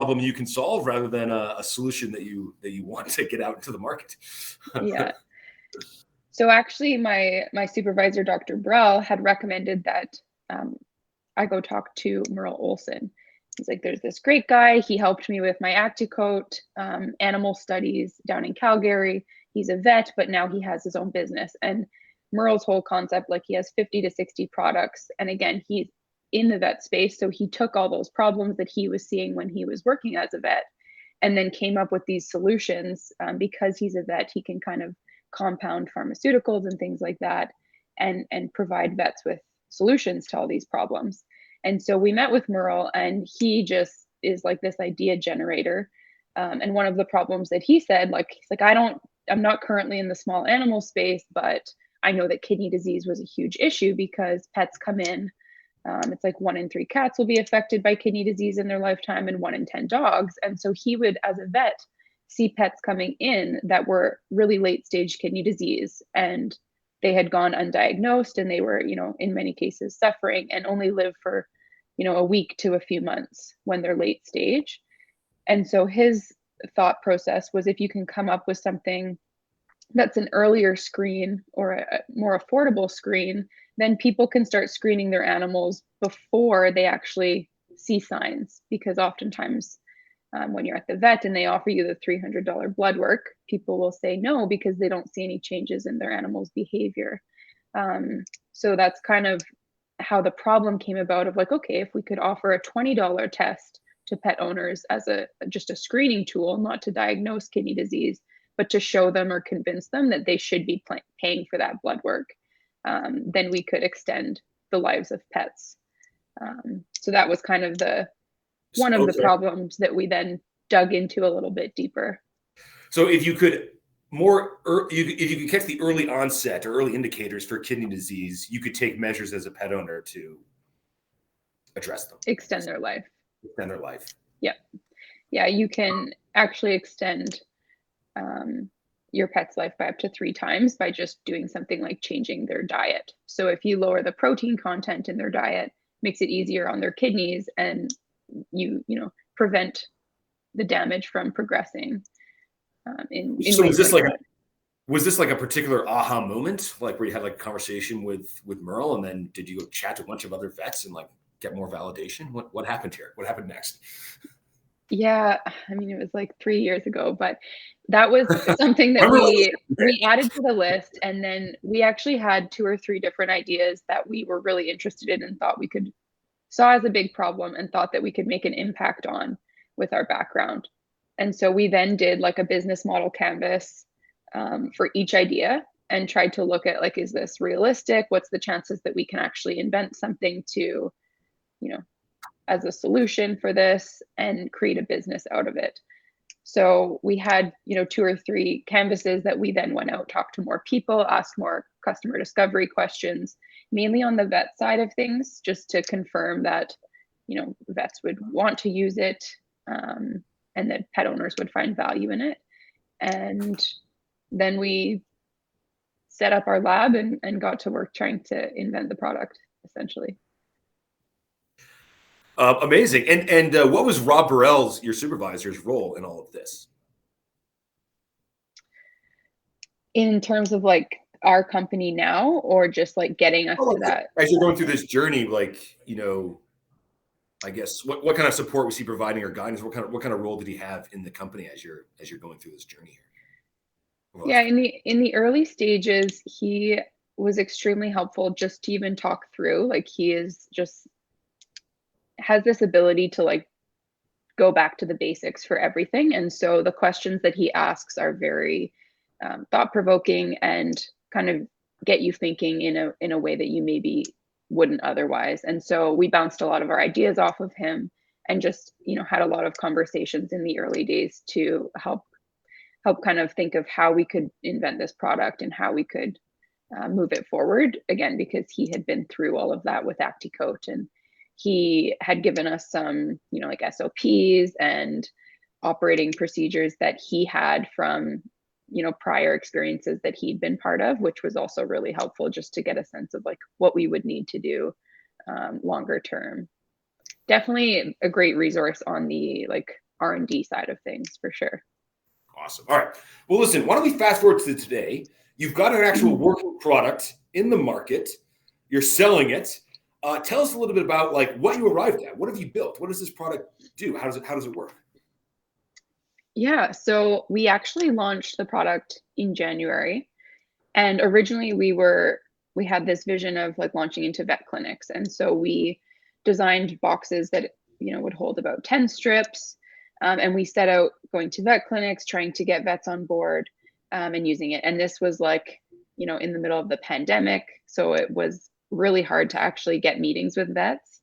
problem you can solve rather than a solution that you want to get out into the market. Yeah. So actually my supervisor, Dr. Brell, had recommended that I go talk to Merle Olson. He's like, there's this great guy. He helped me with my Acticoat animal studies down in Calgary. He's a vet, but now he has his own business. And Merle's whole concept, like he has 50 to 60 products. And again, he's in the vet space. So he took all those problems that he was seeing when he was working as a vet and then came up with these solutions. Because he's a vet, he can kind of compound pharmaceuticals and things like that and provide vets with solutions to all these problems. And so we met with Merle, and he just is like this idea generator. And one of the problems that he said, like, he's like, I'm not currently in the small animal space, but I know that kidney disease was a huge issue because pets come in. It's like 1 in 3 cats will be affected by kidney disease in their lifetime and 1 in 10 dogs. And so he would, as a vet, see pets coming in that were really late stage kidney disease, and they had gone undiagnosed, and they were, in many cases suffering and only live for, a week to a few months when they're late stage. And so his thought process was, if you can come up with something that's an earlier screen or a more affordable screen, then people can start screening their animals before they actually see signs. Because oftentimes when you're at the vet and they offer you the $300 blood work, people will say no because they don't see any changes in their animal's behavior. So that's kind of how the problem came about of like, okay, if we could offer a $20 test to pet owners as just a screening tool, not to diagnose kidney disease, but to show them or convince them that they should be paying for that blood work, then we could extend the lives of pets. So that was kind of one of the problems that we then dug into a little bit deeper. So if you could if you could catch the early onset or early indicators for kidney disease, you could take measures as a pet owner to address them. Extend their life. Extend their life. Yeah. Yeah, you can actually extend your pet's life by up to 3 times by just doing something like changing their diet. So if you lower the protein content in their diet, makes it easier on their kidneys, and you prevent the damage from progressing. So was this like a particular aha moment, like where you had like a conversation with Merle, and then did you chat to a bunch of other vets and like get more validation? What happened here? What happened next? Yeah, I mean, it was like 3 years ago, but that was something that we added to the list. And then we actually had 2 or 3 different ideas that we were really interested in and thought we saw as a big problem and thought that we could make an impact on with our background. And so we then did like a business model canvas for each idea and tried to look at like, is this realistic? What's the chances that we can actually invent something to, as a solution for this and create a business out of it? So we had, 2 or 3 canvases that we then went out, talked to more people, asked more customer discovery questions, mainly on the vet side of things, just to confirm that, vets would want to use it, and that pet owners would find value in it. And then we set up our lab and got to work trying to invent the product, essentially. Amazing. And what was Rob Burrell's, your supervisor's, role in all of this? In terms of like our company now, or just like getting us to that? As you're going through this journey, like, I guess what kind of support was he providing or guidance? What kind of role did he have in the company as you're going through this journey here? Yeah, in the early stages, he was extremely helpful just to even talk through. Like, he has this ability to like go back to the basics for everything. And so the questions that he asks are very thought-provoking and kind of get you thinking in a way that you maybe wouldn't otherwise. And so we bounced a lot of our ideas off of him and just, had a lot of conversations in the early days to help kind of think of how we could invent this product and how we could move it forward, again, because he had been through all of that with Acticoat, and he had given us some, like SOPs and operating procedures that he had from, prior experiences that he'd been part of, which was also really helpful just to get a sense of like what we would need to do longer term. Definitely a great resource on the like R&D side of things for sure. Awesome. All right. Well, listen, why don't we fast forward to today? You've got an actual working product in the market. You're selling it. Tell us a little bit about like what you arrived at. What have you built? What does this product do? How does it work? Yeah, so we actually launched the product in January, and originally we had this vision of like launching into vet clinics, and so we designed boxes that would hold about 10 strips, and we set out going to vet clinics, trying to get vets on board, and using it. And this was like in the middle of the pandemic, so it was really hard to actually get meetings with vets,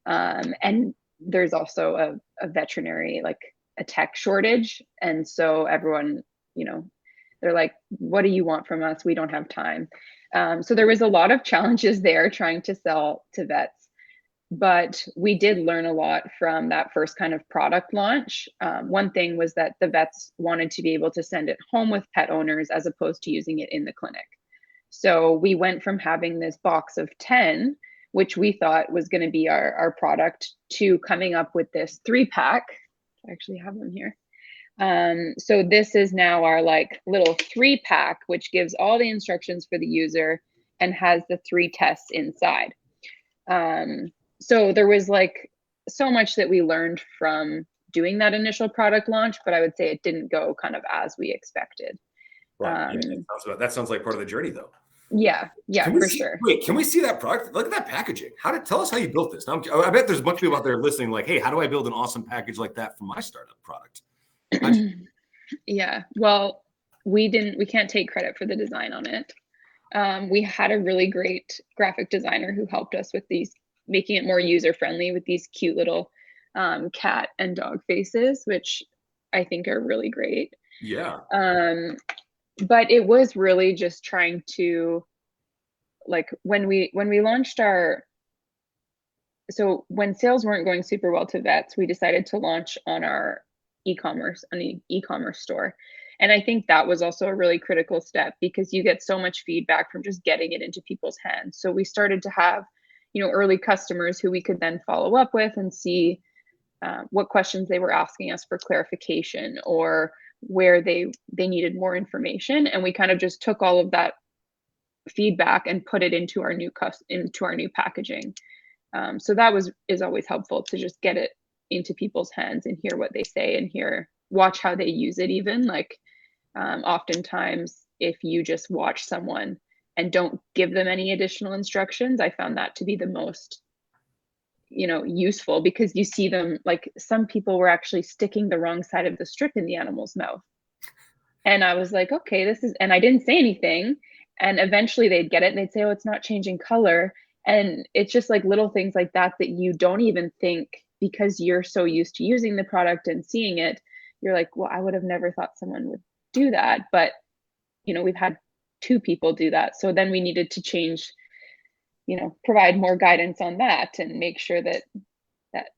and there's also a veterinary like a tech shortage, and so everyone they're like, what do you want from us? We don't have time. So there was a lot of challenges there trying to sell to vets, but we did learn a lot from that first kind of product launch. One thing was that the vets wanted to be able to send it home with pet owners as opposed to using it in the clinic. So we went from having this box of 10, which we thought was going to be our product, to coming up with this 3-pack. I actually have them here. So this is now our like little 3-pack, which gives all the instructions for the user and has the 3 tests inside. So there was like so much that we learned from doing that initial product launch, but I would say it didn't go kind of as we expected. Right. That sounds like part of the journey, though. Yeah, for sure. Wait, can we see that product? Look at that packaging. Tell us how you built this. Now, I bet there's a bunch of people out there listening like, hey, how do I build an awesome package like that for my startup product? Yeah, well, we can't take credit for the design on it. We had a really great graphic designer who helped us with making it more user-friendly with these cute little cat and dog faces, which I think are really great. Yeah. But it was really just trying to, like, when we launched so when sales weren't going super well to vets, we decided to launch on the e-commerce store. And I think that was also a really critical step because you get so much feedback from just getting it into people's hands. So we started to have, early customers who we could then follow up with and see what questions they were asking us for clarification or where they needed more information. And we kind of just took all of that feedback and put it into our new packaging. So that is always helpful to just get it into people's hands and hear what they say and watch how they use it. Even like oftentimes if you just watch someone and don't give them any additional instructions, I found that to be the most useful, because you see them, like some people were actually sticking the wrong side of the strip in the animal's mouth. And I was like, okay, and I didn't say anything. And eventually they'd get it and they'd say, oh, it's not changing color. And it's just like little things like that you don't even think, because you're so used to using the product and seeing it, you're like, well, I would have never thought someone would do that. But, we've had 2 people do that. So then we needed to change, provide more guidance on that and make sure that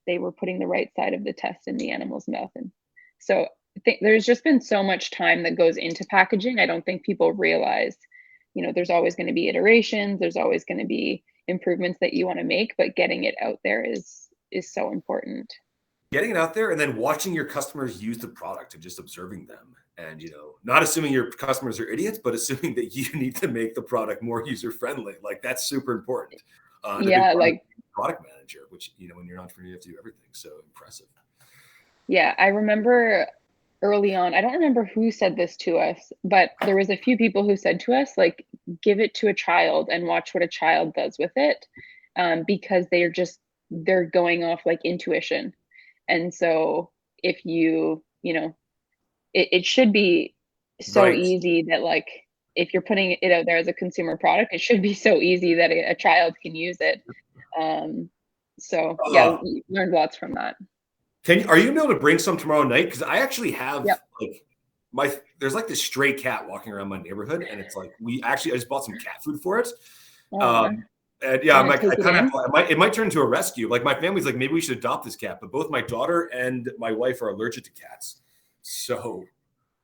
they were putting the right side of the test in the animal's mouth. And so I think there's just been so much time that goes into packaging. I don't think people realize, there's always going to be iterations. There's always going to be improvements that you want to make, but getting it out there is so important. Getting it out there and then watching your customers use the product and just observing them, and not assuming your customers are idiots, but assuming that you need to make the product more user friendly. Like that's super important. Yeah, like product manager, which when you're an entrepreneur, you have to do everything. So impressive. Yeah, I remember early on, I don't remember who said this to us, but there was a few people who said to us, like, give it to a child and watch what a child does with it, because they're going off like intuition. And so if it should be so Right. easy that, like, if you're putting it out there as a consumer product, it should be so easy that a child can use it. So yeah, we learned lots from that. Are you able to bring some tomorrow night? Because I actually have Yep. there's like this stray cat walking around my neighborhood, and it's like I just bought some cat food for it. And yeah, I'm like, it might turn into a rescue. Like my family's like, maybe we should adopt this cat, but both my daughter and my wife are allergic to cats, so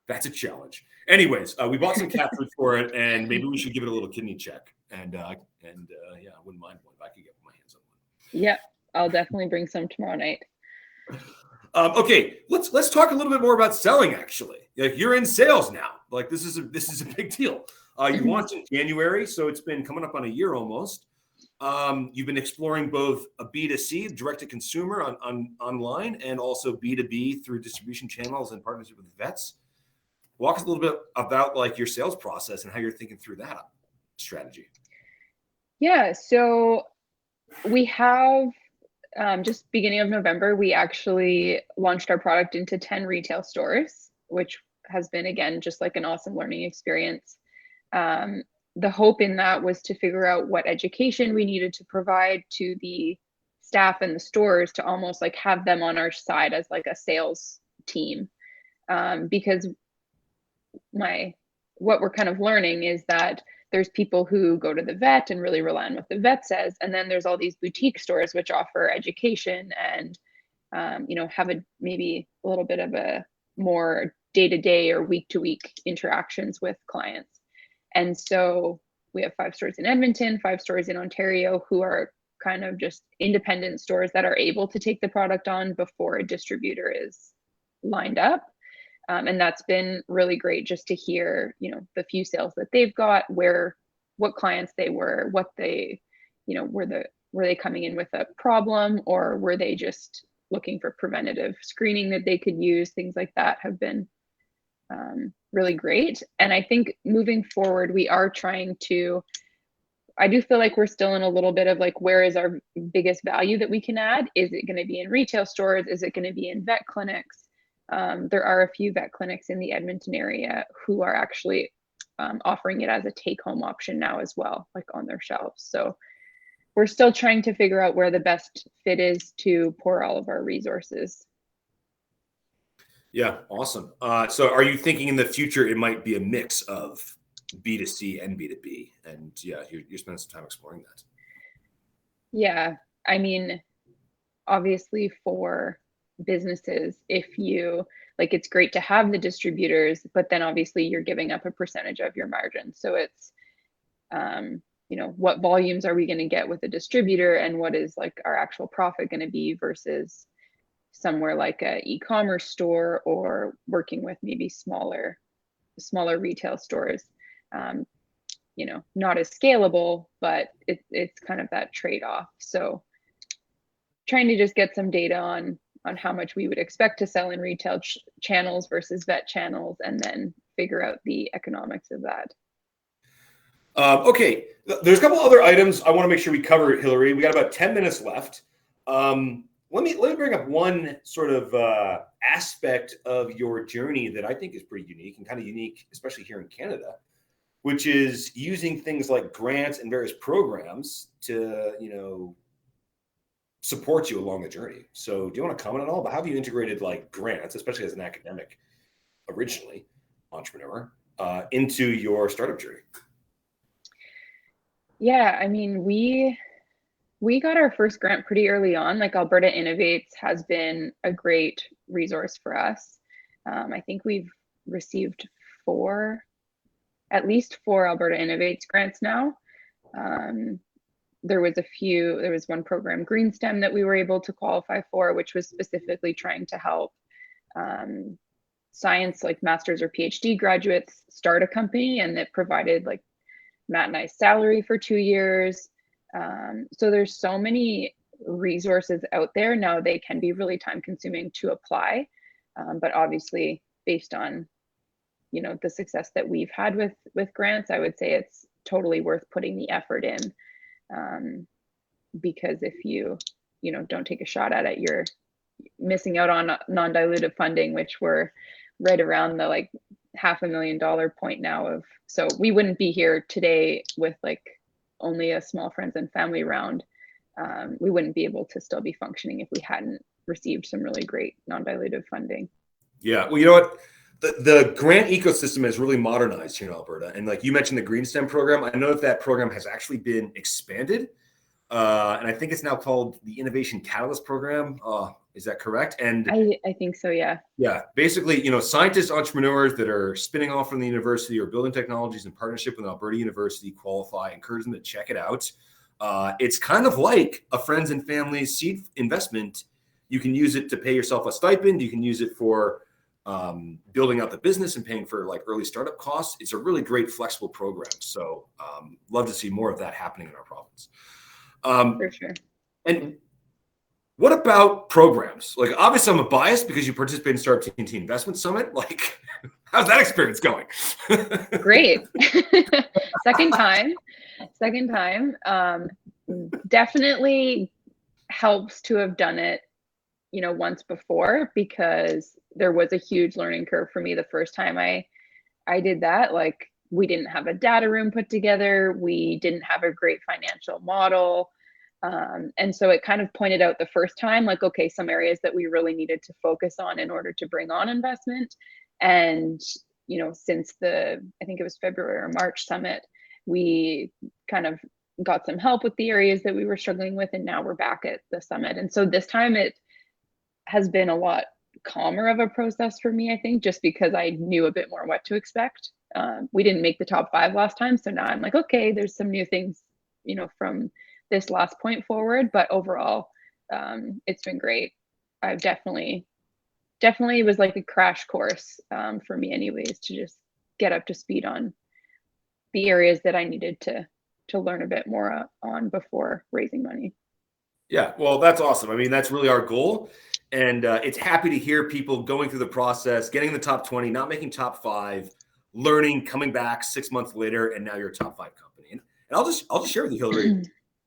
that's a challenge. Anyways, we bought some cat food for it, and maybe we should give it a little Kidney-Chek. And yeah, I wouldn't mind one if I could get my hands on one. Yeah, I'll definitely bring some tomorrow night. Okay, let's talk a little bit more about selling. Actually, like you're in sales now. Like this is a big deal. You launched in January, so it's been coming up on a year almost. You've been exploring both a B2C, direct to consumer on online, and also B2B through distribution channels and partnership with vets. Walk us a little bit about like your sales process and how you're thinking through that strategy. Yeah, so we have just beginning of November, we actually launched our product into 10 retail stores, which has been, again, just like an awesome learning experience. The hope in that was to figure out what education we needed to provide to the staff and the stores to almost like have them on our side as like a sales team. Because what we're kind of learning is that there's people who go to the vet and really rely on what the vet says. And then there's all these boutique stores which offer education and, have maybe a little bit of a more day-to-day or week-to-week interactions with clients. And so we have 5 stores in Edmonton, 5 stores in Ontario who are kind of just independent stores that are able to take the product on before a distributor is lined up. And that's been really great just to hear, the few sales that they've got, what clients they were, what they, were they coming in with a problem, or were they just looking for preventative screening that they could use. Things like that have been really great. And I think moving forward, we are I do feel like we're still in a little bit of like, where is our biggest value that we can add? Is it going to be in retail stores? Is it going to be in vet clinics? There are a few vet clinics in the Edmonton area who are actually offering it as a take-home option now as well, like on their shelves. So we're still trying to figure out where the best fit is to pour all of our resources. Yeah, awesome. So are you thinking in the future it might be a mix of B2C and B2B? And yeah, you're spending some time exploring that. Yeah, I mean, obviously for businesses, if you like, it's great to have the distributors, but then obviously you're giving up a percentage of your margin. So it's what volumes are we going to get with a distributor, and what is like our actual profit going to be versus somewhere like a e-commerce store or working with maybe smaller retail stores. Not as scalable, but it's kind of that trade-off. So trying to just get some data on how much we would expect to sell in retail channels versus vet channels, and then figure out the economics of that. Okay, there's a couple other items I want to make sure we cover, Hillary. We got about 10 minutes left. Let me bring up one sort of aspect of your journey that I think is pretty unique and kind of unique, especially here in Canada, which is using things like grants and various programs to, support you along the journey. So do you want to comment at all about how have you integrated like grants, especially as an academic originally entrepreneur, into your startup journey? Yeah, I mean, we got our first grant pretty early on. Like Alberta Innovates has been a great resource for us. I think we've received at least four Alberta Innovates grants now. There was one program, Green STEM, that we were able to qualify for, which was specifically trying to help science, like master's or PhD graduates, start a company, and it provided like Matt and I's salary for 2 years. So there's so many resources out there now. They can be really time consuming to apply, but obviously based on the success that we've had with grants, I would say it's totally worth putting the effort in, because if you don't take a shot at it, you're missing out on non-dilutive funding, which we're right around the like $500,000 point now so we wouldn't be here today with like only a small friends and family round. We wouldn't be able to still be functioning if we hadn't received some really great non-dilutive funding. Yeah, well, you know what? The grant ecosystem has really modernized here in Alberta. And like you mentioned, the Green STEM program, I know that program has actually been expanded. And I think it's now called the Innovation Catalyst Program. Is that correct? And I think so, yeah. Yeah, basically, scientists, entrepreneurs that are spinning off from the university or building technologies in partnership with Alberta University qualify, encourage them to check it out. It's kind of like a friends and family seed investment You can use it to pay yourself a stipend. You can use it for building out the business and paying for like early startup costs. It's a really great flexible program. So love to see more of that happening in our province. For sure. And what about programs? Like, obviously I'm a bias because you participated in Startup TNT Investment Summit. Like, how's that experience going? Great. Second time. Definitely helps to have done it, once before, because there was a huge learning curve for me the first time I did that. Like, we didn't have a data room put together. We didn't have a great financial model. And so it kind of pointed out the first time, like, okay, some areas that we really needed to focus on in order to bring on investment. And, since I think it was February or March summit, we kind of got some help with the areas that we were struggling with. And now we're back at the summit. And so this time it has been a lot calmer of a process for me, I think, just because I knew a bit more what to expect. We didn't make the top 5 last time. So now I'm like, okay, there's some new things, from this last point forward, but overall, it's been great. I've definitely was like a crash course for me anyways, to just get up to speed on the areas that I needed to learn a bit more on before raising money. Yeah, well, that's awesome. I mean, that's really our goal. And it's happy to hear people going through the process, getting the top 20, not making top 5, learning, coming back 6 months later, and now you're a top 5 company. And I'll just share with you, Hillary,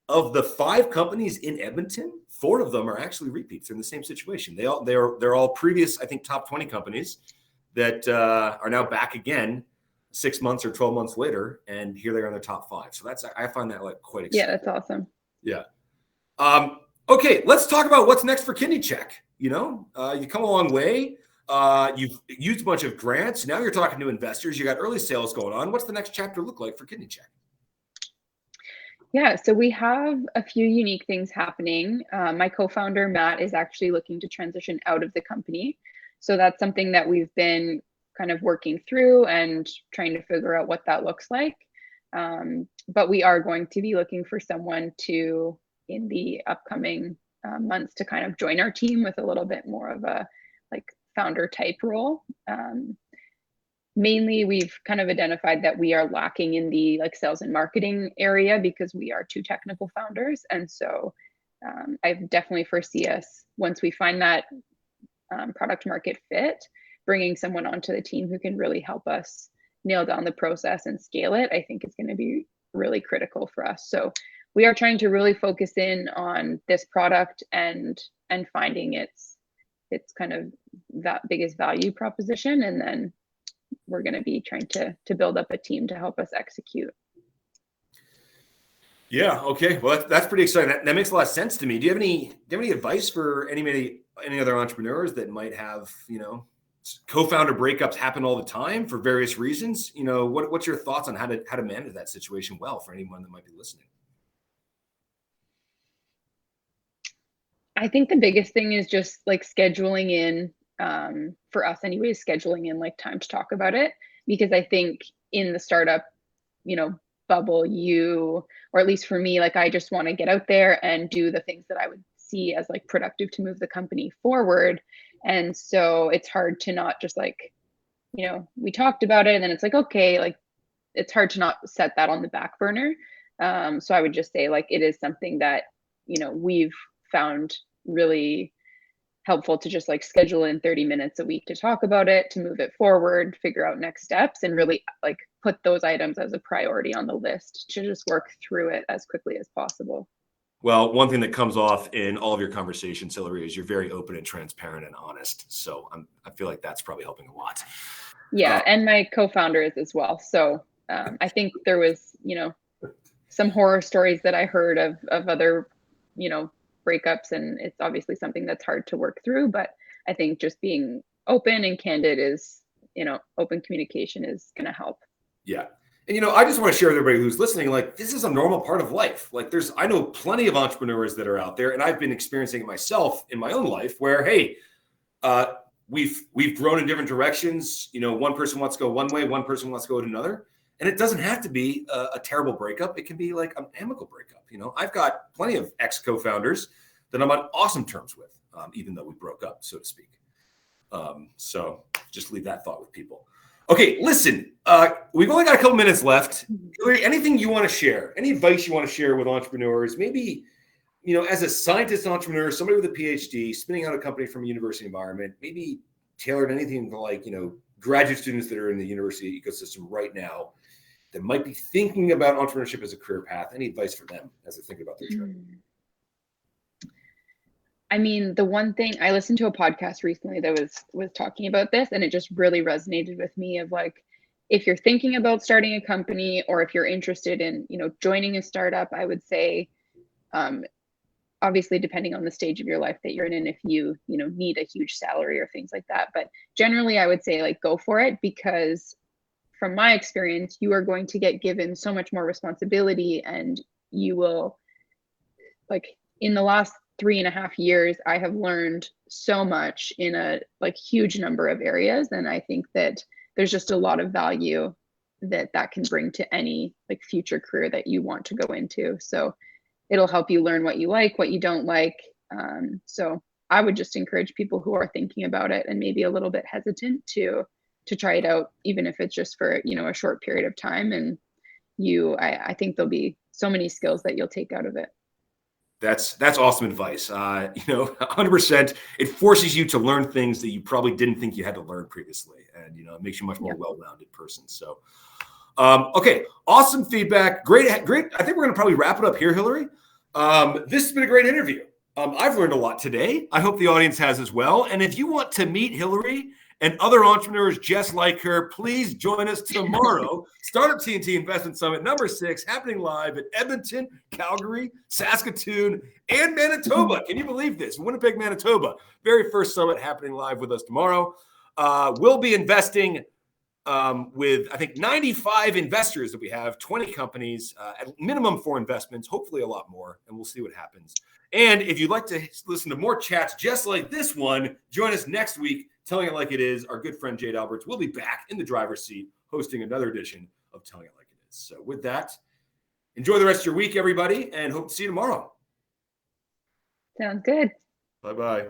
of the 5 companies in Edmonton, 4 of them are actually repeats. They're in the same situation. They're all previous, I think, top 20 companies that are now back again 6 months or 12 months later, and here they are in the top 5. So I find that like quite exciting. Yeah, that's awesome. Yeah. Okay, let's talk about what's next for Kidney-Chek. You come a long way. You've used a bunch of grants. Now you're talking to investors. You got early sales going on. What's the next chapter look like for Kidney-Chek? Yeah, so we have a few unique things happening. My co-founder, Matt, is actually looking to transition out of the company. So that's something that we've been kind of working through and trying to figure out what that looks like. But we are going to be looking for someone to, in the upcoming months, to kind of join our team with a little bit more of a like founder type role. Mainly, we've kind of identified that we are lacking in the like sales and marketing area because we are 2 technical founders. And so I definitely foresee us, once we find that product market fit, bringing someone onto the team who can really help us nail down the process and scale it, I think is going to be really critical for us. So we are trying to really focus in on this product and finding its kind of that biggest value proposition, and then we're going to be trying to build up a team to help us execute. Yeah. Okay. Well, that's pretty exciting. That makes a lot of sense to me. Do you have any advice for any other entrepreneurs that might have, co-founder breakups happen all the time for various reasons? What's your thoughts on how to manage that situation well for anyone that might be listening? I think the biggest thing is just like scheduling in, for us anyways, scheduling in like time to talk about it, because I think in the startup, bubble, or at least for me, like I just want to get out there and do the things that I would see as like productive to move the company forward. And so it's hard to not just like, we talked about it and then it's like, okay, like it's hard to not set that on the back burner. So I would just say like, it is something that, we've found really helpful to just like schedule in 30 minutes a week to talk about it, to move it forward, figure out next steps, and really like put those items as a priority on the list to just work through it as quickly as possible. Well, one thing that comes off in all of your conversations, Hillary, is you're very open and transparent and honest. So I feel like that's probably helping a lot. Yeah, and my co-founder is as well. So I think there was, some horror stories that I heard of other, breakups, and it's obviously something that's hard to work through. But I think just being open and candid is, open communication is going to help. Yeah. And, I just want to share with everybody who's listening, like, this is a normal part of life. Like I know plenty of entrepreneurs that are out there, and I've been experiencing it myself in my own life where, hey, we've grown in different directions. One person wants to go one way, one person wants to go to another. And it doesn't have to be a terrible breakup. It can be like an amicable breakup. I've got plenty of ex-co-founders that I'm on awesome terms with. even though we broke up, so to speak. So just leave that thought with people. Okay, listen, we've only got a couple minutes left. Hillary, anything you want to share? Any advice you want to share with entrepreneurs? Maybe, as a scientist entrepreneur, somebody with a PhD, spinning out a company from a university environment, maybe tailored anything to like, graduate students that are in the university ecosystem right now that might be thinking about entrepreneurship as a career path. Any advice for them as they think about their journey? I mean, the one thing, I listened to a podcast recently that was talking about this, and it just really resonated with me of like, if you're thinking about starting a company, or if you're interested in, joining a startup, I would say, obviously depending on the stage of your life that you're in, and if you need a huge salary or things like that, but generally I would say like go for it, because from my experience, you are going to get given so much more responsibility, and you will, like, in the last 3.5 years, I have learned so much in a huge number of areas. And I think that there's just a lot of value that can bring to any future career that you want to go into. So it'll help you learn what you like, what you don't like. So I would just encourage people who are thinking about it and maybe a little bit hesitant to try it out, even if it's just for, a short period of time. And I think there'll be so many skills that you'll take out of it. That's awesome advice. 100%. It forces you to learn things that you probably didn't think you had to learn previously, and it makes you a much more well-rounded person. So, okay, awesome feedback. Great. I think we're going to probably wrap it up here, Hillary. This has been a great interview. I've learned a lot today. I hope the audience has as well. And if you want to meet Hillary and other entrepreneurs just like her, please join us tomorrow. Startup TNT Investment Summit number 6, happening live at Edmonton, Calgary, Saskatoon, and Manitoba. Can you believe this? Winnipeg, Manitoba. Very first summit happening live with us tomorrow. We'll be investing with, I think, 95 investors that we have, 20 companies, at minimum 4 investments, hopefully a lot more, and we'll see what happens. And if you'd like to listen to more chats just like this one, join us next week. Telling It Like It Is, our good friend Jade Alberts will be back in the driver's seat hosting another edition of Telling It Like It Is. So with that, enjoy the rest of your week, everybody, and hope to see you tomorrow. Sounds good. Bye-bye.